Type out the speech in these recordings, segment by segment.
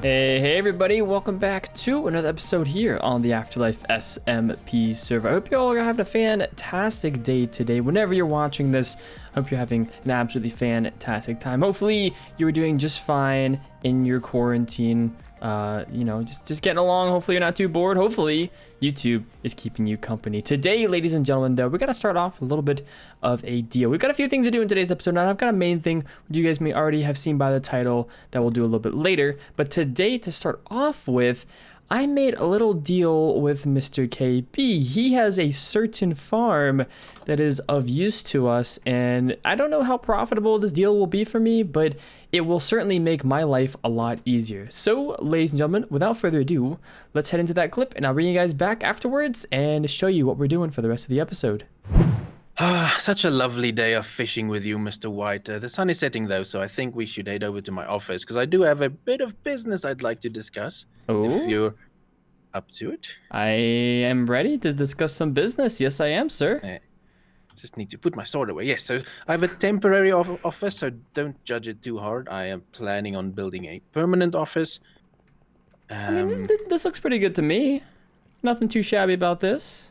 Hey everybody, welcome back to another episode here on the AfterLife SMP server. I hope you all are having a fantastic day today. Whenever you're watching this, I hope you're having an absolutely fantastic time. Hopefully you're doing just fine in your quarantine. Just getting along. Hopefully you're not too bored. Hopefully YouTube is keeping you company. Today, ladies and gentlemen, though, we got to start off with a little bit of a deal. We've got a few things to do in today's episode, and I've got a main thing which you guys may already have seen by the title that we'll do a little bit later. But today, to start off with, I made a little deal with Mr. KB. He has a certain farm that is of use to us, and I don't know how profitable this deal will be for me, but it will certainly make my life a lot easier. So, ladies and gentlemen, without further ado, let's head into that clip, and I'll bring you guys back afterwards and show you what we're doing for the rest of the episode. Such a lovely day of fishing with you, Mr. White. The sun is setting though, so I think we should head over to my office because I do have a bit of business I'd like to discuss. Oh, if you're up to it. I am ready to discuss some business. Yes, I am, sir. Just need to put my sword away. Yes, so I have a temporary office, so don't judge it too hard. I am planning on building a permanent office. I mean, this looks pretty good to me. Nothing too shabby about this.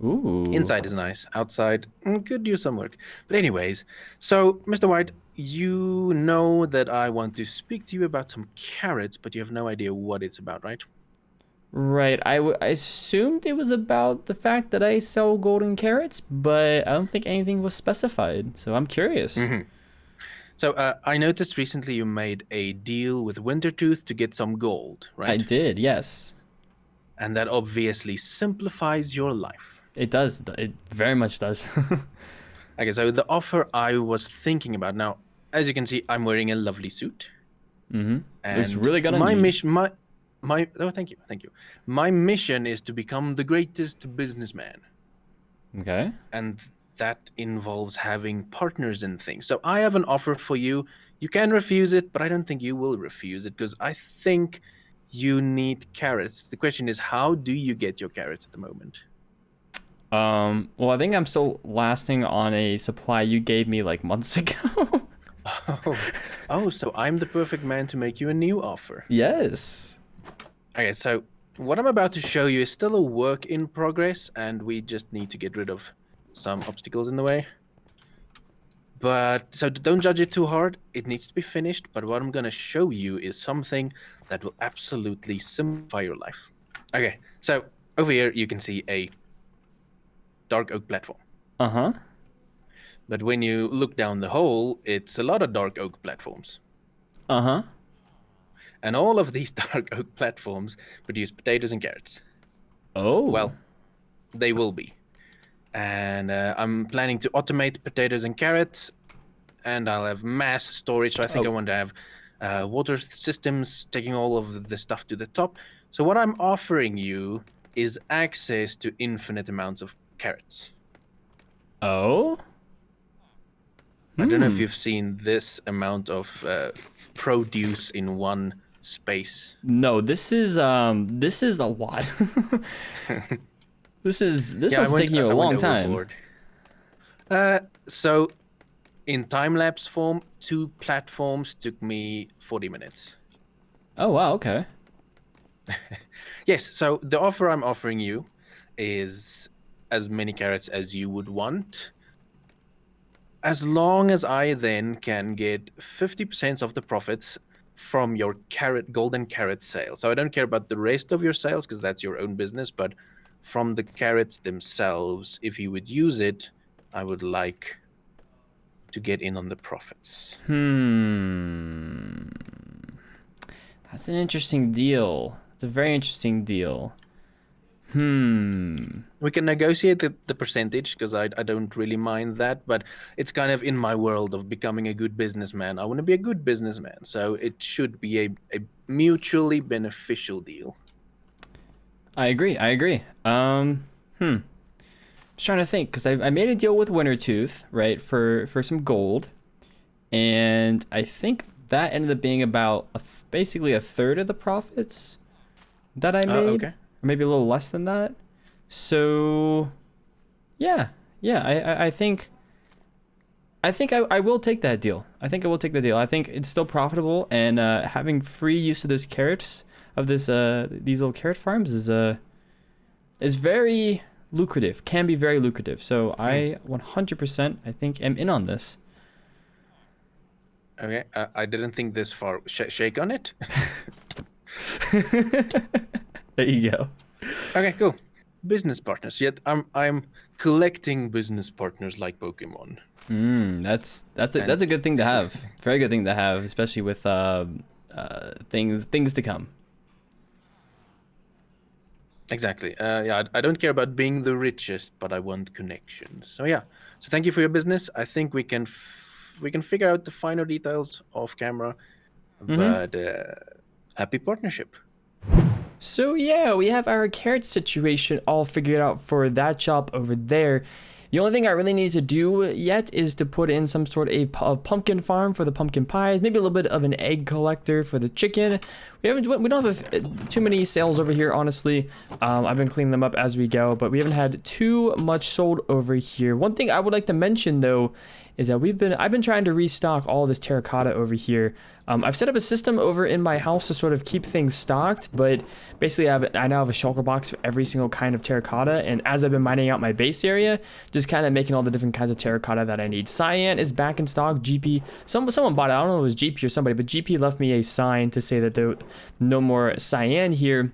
Ooh. Inside is nice. Outside, could do some work. But anyways, so, Mr. White, you know that I want to speak to you about some carrots, but you have no idea what it's about, right? Right. I assumed it was about the fact that I sell golden carrots, but I don't think anything was specified. So I'm curious. Mm-hmm. So I noticed recently you made a deal with Wintertooth to get some gold, right? I did, yes. And that obviously simplifies your life. It does. It very much does. Okay, so the offer I was thinking about now, as you can see, I'm wearing a lovely suit. Mm-hmm. And Looks really good on my you. mission, thank you. My mission is to become the greatest businessman. Okay. And that involves having partners in things. So I have an offer for you. You can refuse it, but I don't think you will refuse it because I think you need carrots. The question is, how do you get your carrots at the moment? Well, I think I'm still lasting on a supply you gave me like months ago. So I'm the perfect man to make you a new offer. Yes. Okay, so what I'm about to show you is still a work in progress, and we just need to get rid of some obstacles in the way. But, so don't judge it too hard. It needs to be finished, but what I'm going to show you is something that will absolutely simplify your life. Okay, so over here you can see a dark oak platform. Uh-huh. But when you look down the hole, it's a lot of dark oak platforms. Uh-huh. And all of these dark oak platforms produce potatoes and carrots. Oh. Well, they will be. And I'm planning to automate potatoes and carrots, and I'll have mass storage. So I think I want to have water systems taking all of the stuff to the top. So what I'm offering you is access to infinite amounts of carrots. Oh? I don't know if you've seen this amount of produce in one space. No, this is a lot. This was taking you a long time. So in time-lapse form, 2 platforms took me 40 minutes. Oh, wow, okay. Yes, so the offer I'm offering you is as many carrots as you would want, as long as I then can get 50% of the profits from your golden carrot sale. So I don't care about the rest of your sales because that's your own business, but from the carrots themselves, if you would use it, I would like to get in on the profits. That's an interesting deal. It's a very interesting deal. We can negotiate the percentage because I don't really mind that, but it's kind of in my world of becoming a good businessman. I want to be a good businessman, so it should be a mutually beneficial deal. I agree. Just trying to think, because I made a deal with Wintertooth, right, for some gold, and I think that ended up being about basically a third of the profits that I made. Okay. Or maybe a little less than that. So, yeah, I think I think I will take that deal. I think I will take the deal. I think it's still profitable, and having free use of this carrots, of this these little carrot farms is very lucrative. Can be very lucrative. So I 100% I think am in on this. Okay, I didn't think this far. Shake on it. There you go. Okay, cool. Business partners. Yet I'm collecting business partners like Pokemon. That's a good thing to have. Very good thing to have, especially with things to come. Exactly. Yeah, I don't care about being the richest, but I want connections. So yeah. So thank you for your business. I think we can figure out the finer details off camera, but happy partnership. So yeah, we have our carrot situation all figured out for that shop over there. The only thing I really need to do yet is to put in some sort of pumpkin farm for the pumpkin pies, maybe a little bit of an egg collector for the chicken. We don't have too many sales over here, honestly. I've been cleaning them up as we go, but we haven't had too much sold over here. One thing I would like to mention though is that I've been trying to restock all this terracotta over here. I've set up a system over in my house to sort of keep things stocked, but basically I now have a shulker box for every single kind of terracotta, and as I've been mining out my base area, just kind of making all the different kinds of terracotta that I need. Cyan is back in stock. GP, someone bought it. I don't know if it was GP or somebody, but GP left me a sign to say that there no more cyan here.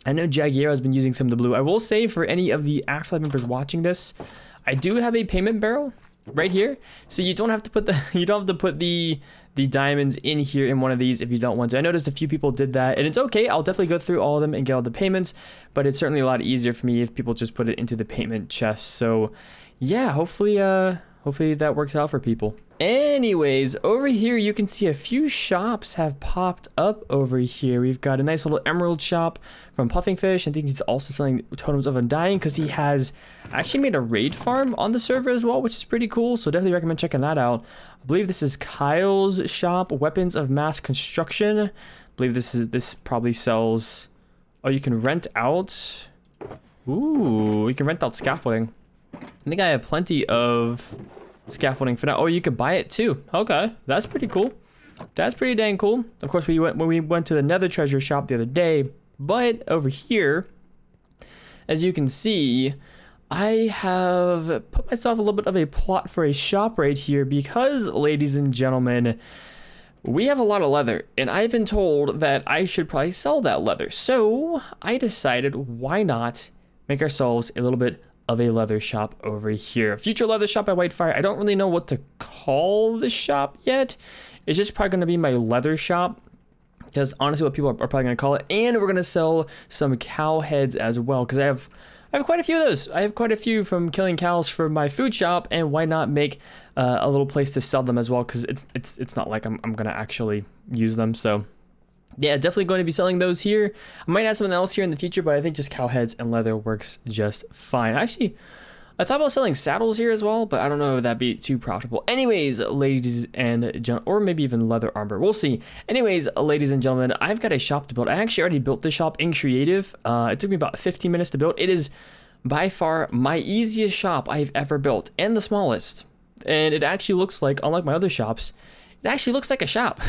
I know Jagier has been using some of the blue. I will say for any of the AfterLife members watching this, I do have a payment barrel right here, so you don't have to put the diamonds in here in one of these if you don't want to. I noticed a few people did that, and it's okay. I'll definitely go through all of them and get all the payments, but it's certainly a lot easier for me if people just put it into the payment chest. So yeah, hopefully that works out for people. Anyways, over here you can see a few shops have popped up over here. We've got a nice little emerald shop from Puffingfish. I think he's also selling totems of undying because he has actually made a raid farm on the server as well, which is pretty cool. So definitely recommend checking that out. I believe this is Kyle's shop, weapons of mass construction. I believe this probably sells. Oh, you can rent out. Ooh, you can rent out scaffolding. I think I have plenty of scaffolding for now. Oh, you could buy it too. Okay, that's pretty cool. That's pretty dang cool. Of course, when we went to the Nether treasure shop the other day, but over here, as you can see, I have put myself a little bit of a plot for a shop right here because, ladies and gentlemen, we have a lot of leather, and I've been told that I should probably sell that leather. So I decided, why not make ourselves a little bit of a leather shop over here. Future leather shop at WhiteFyr. I don't really know what to call the shop yet. It's just probably going to be my leather shop, because honestly what people are probably going to call it. And we're going to sell some cow heads as well, because I have quite a few of those. I have quite a few from killing cows for my food shop, and why not make a little place to sell them as well, because it's not like I'm going to actually use them. So yeah, definitely going to be selling those here. I might add something else here in the future, but I think just cow heads and leather works just fine. Actually, I thought about selling saddles here as well, but I don't know if that'd be too profitable. Anyways, ladies and gentlemen, or maybe even leather armor. We'll see. Anyways, ladies and gentlemen, I've got a shop to build. I actually already built this shop in creative. It took me about 15 minutes to build. It is by far my easiest shop I've ever built, and the smallest. And it actually looks like, unlike my other shops, it actually looks like a shop.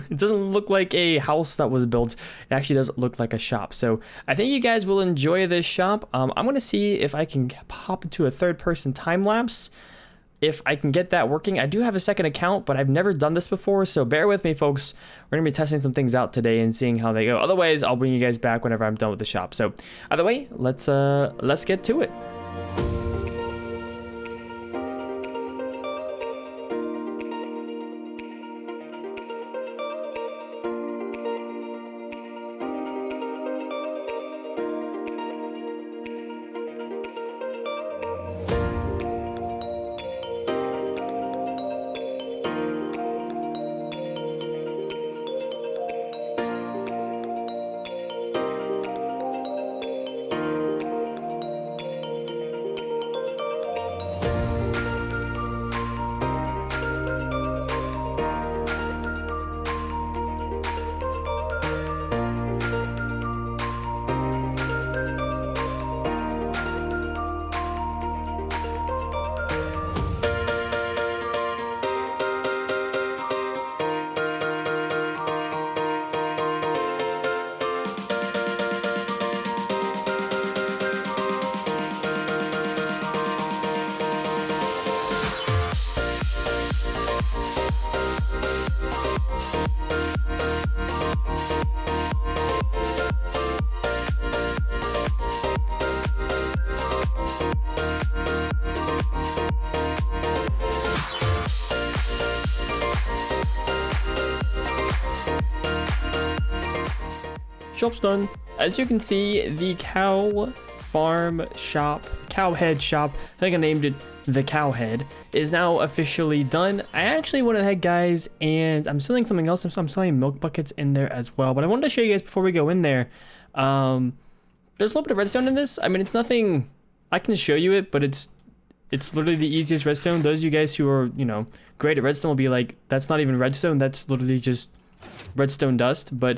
It doesn't look like a house that was built. It actually does look like a shop. So I think you guys will enjoy this shop. I'm going to see if I can pop into a third-person time lapse. If I can get that working. I do have a second account, but I've never done this before, so bear with me, folks. We're going to be testing some things out today and seeing how they go. Otherwise, I'll bring you guys back whenever I'm done with the shop. So either way, let's get to it. shop's done. As you can see, the cow farm shop, cow head shop, I think I named it the cow head, is now officially done. I actually went ahead, guys, and I'm selling something else. I'm selling milk buckets in there as well. But I wanted to show you guys before we go in there. There's a little bit of redstone in this. I mean, it's nothing, I can show you it, but it's literally the easiest redstone. Those of you guys who are, you know, great at redstone will be like, that's not even redstone, that's literally just redstone dust. But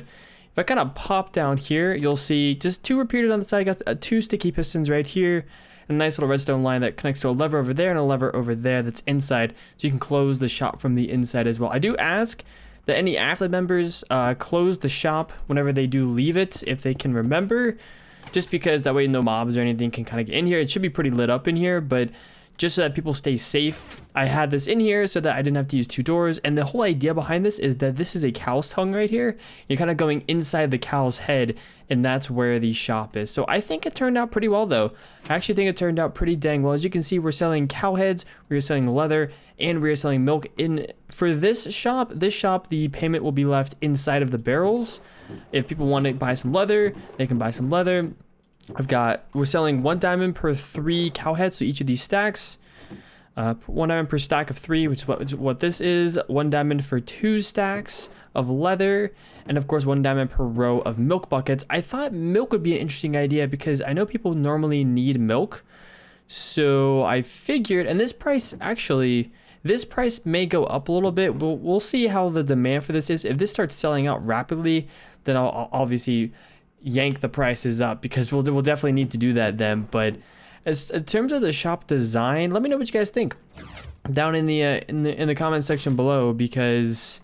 if I kind of pop down here, you'll see just 2 repeaters on the side. I got 2 sticky pistons right here, and a nice little redstone line that connects to a lever over there and a lever over there that's inside, so you can close the shop from the inside as well. I do ask that any AfterLife members close the shop whenever they do leave it, if they can remember, just because that way no mobs or anything can kind of get in here. It should be pretty lit up in here, but just so that people stay safe, I had this in here so that I didn't have to use 2 doors. And the whole idea behind this is that this is a cow's tongue right here. You're kind of going inside the cow's head, and that's where the shop is. So I think it turned out pretty well, though. I actually think it turned out pretty dang well. As you can see, we're selling cow heads, we're selling leather, and we're selling milk. For this shop, the payment will be left inside of the barrels. If people want to buy some leather, they can buy some leather. We're selling 1 diamond per 3 cow heads, so each of these stacks, 1 diamond per stack of 3, which is what this is, 1 diamond for 2 stacks of leather, and of course 1 diamond per row of milk buckets. I thought milk would be an interesting idea because I know people normally need milk, so I figured, and this price may go up a little bit. We'll see how the demand for this is. If this starts selling out rapidly, then I'll obviously yank the prices up, because we'll definitely need to do that then. But in terms of the shop design, let me know what you guys think down in the comment section below, because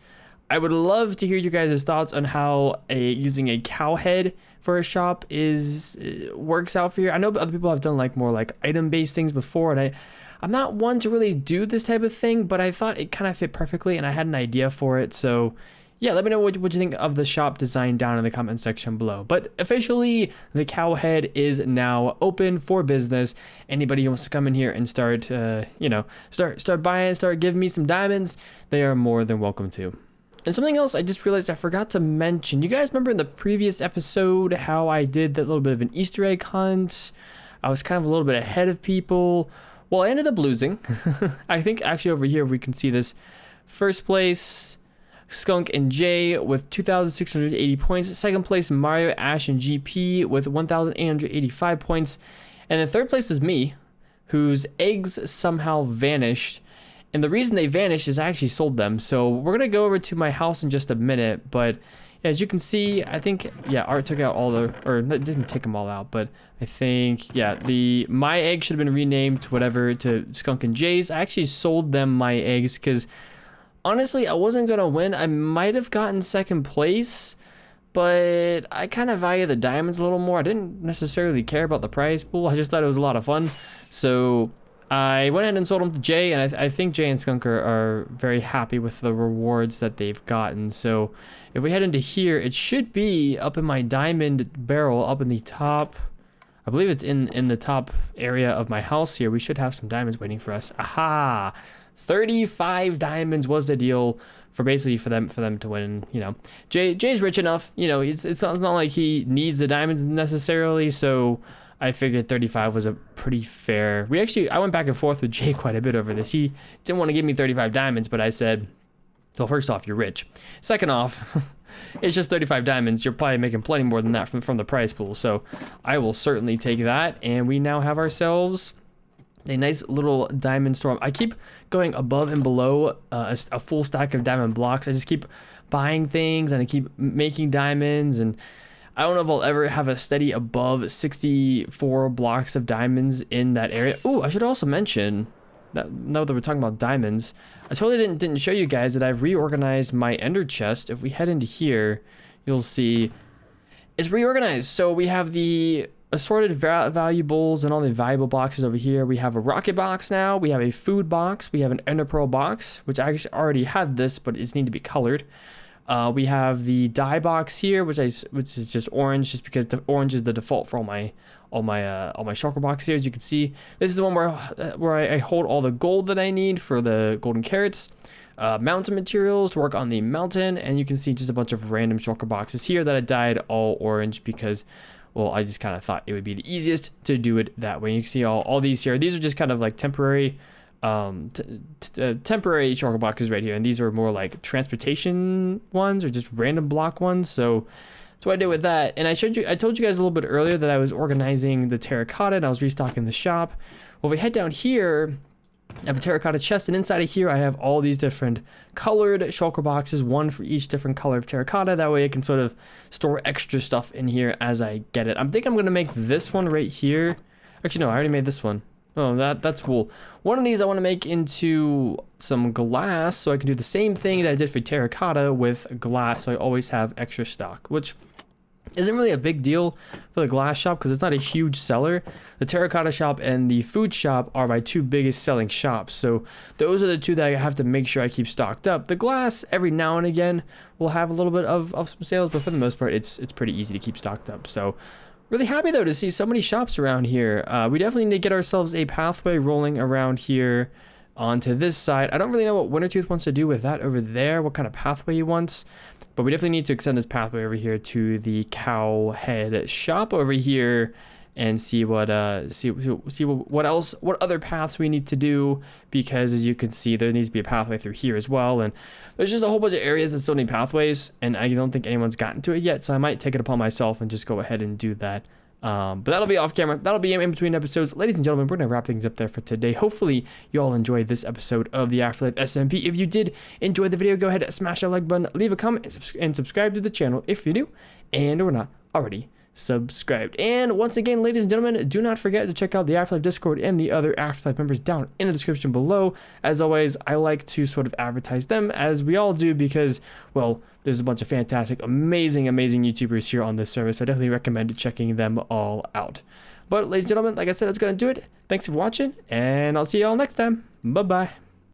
I would love to hear you guys' thoughts on how using a cow head for a shop works out for you. I know other people have done more like item based things before, and I'm not one to really do this type of thing, but I thought it kind of fit perfectly and I had an idea for it. So yeah, let me know what you think of the shop design down in the comment section below. But officially, the cow head is now open for business. Anybody who wants to come in here and start buying, start giving me some diamonds, they are more than welcome to. And something else I just realized I forgot to mention. You guys remember in the previous episode how I did that little bit of an Easter egg hunt? I was kind of a little bit ahead of people. Well, I ended up losing. I think actually over here we can see this. First place, Skunk and Jay with 2,680 points. Second place, Mario, Ash, and GP with 1,885 points. And then third place is me, whose eggs somehow vanished. And the reason they vanished is I actually sold them. So we're going to go over to my house in just a minute. But as you can see, I think, yeah, Art took out all it didn't take them all out. But I think, yeah, my egg should have been renamed to Skunk and Jay's. I actually sold them my eggs because honestly, I wasn't going to win. I might have gotten second place, but I kind of value the diamonds a little more. I didn't necessarily care about the prize pool. I just thought it was a lot of fun. So I went ahead and sold them to Jay, and I think Jay and Skunk are very happy with the rewards that they've gotten. So if we head into here, it should be up in my diamond barrel, up in the top. I believe it's in the top area of my house here. We should have some diamonds waiting for us. Aha! 35 diamonds was the deal for them to win. You know, Jay's rich enough. You know, it's not like he needs the diamonds necessarily. So I figured 35 was a pretty fair. I went back and forth with Jay quite a bit over this. He didn't want to give me 35 diamonds, but I said, well, first off, you're rich. Second off, it's just 35 diamonds. You're probably making plenty more than that from the prize pool. So I will certainly take that. And we now have ourselves a nice little diamond storm. I keep going above and below a full stack of diamond blocks. I just keep buying things and I keep making diamonds, and I don't know if I'll ever have a steady above 64 blocks of diamonds in that area. Oh, I should also mention that now that we're talking about diamonds, I totally didn't show you guys that I've reorganized my ender chest. If we head into here, you'll see it's reorganized. So we have the assorted valuables and all the valuable boxes over here. We have a rocket box now. We have a food box. We have an ender pearl box, which I actually already had this, but it's need to be colored. We have the dye box here, which is just orange, just because the orange is the default for all my shulker box here. As you can see, this is the one where I hold all the gold that I need for the golden carrots. mountain materials to work on the mountain, and you can see just a bunch of random shulker boxes here that I dyed all orange because, well, I just kind of thought it would be the easiest to do it that way. You can see all these here. These are just kind of like temporary temporary shulker boxes right here, and these are more like transportation ones or just random block ones. So that's what I did with that. And I told you guys a little bit earlier that I was organizing the terracotta and I was restocking the shop. Well, if we head down here, I have a terracotta chest, and inside of here I have all these different colored shulker boxes, one for each different color of terracotta. That way I can sort of store extra stuff in here as I get it. I think I'm gonna make this one right here. Actually, no, I already made this one. Oh, that's cool. One of these I want to make into some glass, so I can do the same thing that I did for terracotta with glass, so I always have extra stock, which isn't really a big deal for the glass shop because it's not a huge seller. The terracotta shop and the food shop are my two biggest selling shops, so those are the two that I have to make sure I keep stocked up. The glass, every now and again, will have a little bit of some sales, but for the most part, it's pretty easy to keep stocked up. So really happy though to see so many shops around here. We definitely need to get ourselves a pathway rolling around here onto this side. I don't really know what Wintertooth wants to do with that over there, what kind of pathway he wants, but we definitely need to extend this pathway over here to the cow head shop over here and see what other paths we need to do, because as you can see, there needs to be a pathway through here as well, and there's just a whole bunch of areas that still need pathways, and I don't think anyone's gotten to it yet, so I might take it upon myself and just go ahead and do that. But that'll be off camera. That'll be in between episodes. Ladies and gentlemen, we're going to wrap things up there for today. Hopefully, you all enjoyed this episode of the AfterLife SMP. If you did enjoy the video, go ahead and smash that like button, leave a comment, and subscribe to the channel if you're new and we're not already subscribed. And once again, ladies and gentlemen, do not forget to check out the AfterLife Discord and the other AfterLife members down in the description below. As always, I like to sort of advertise them, as we all do, because, well, there's a bunch of fantastic, amazing YouTubers here on this server, so I definitely recommend checking them all out. But ladies and gentlemen, like I said, that's going to do it. Thanks for watching, and I'll see you all next time. Bye-bye.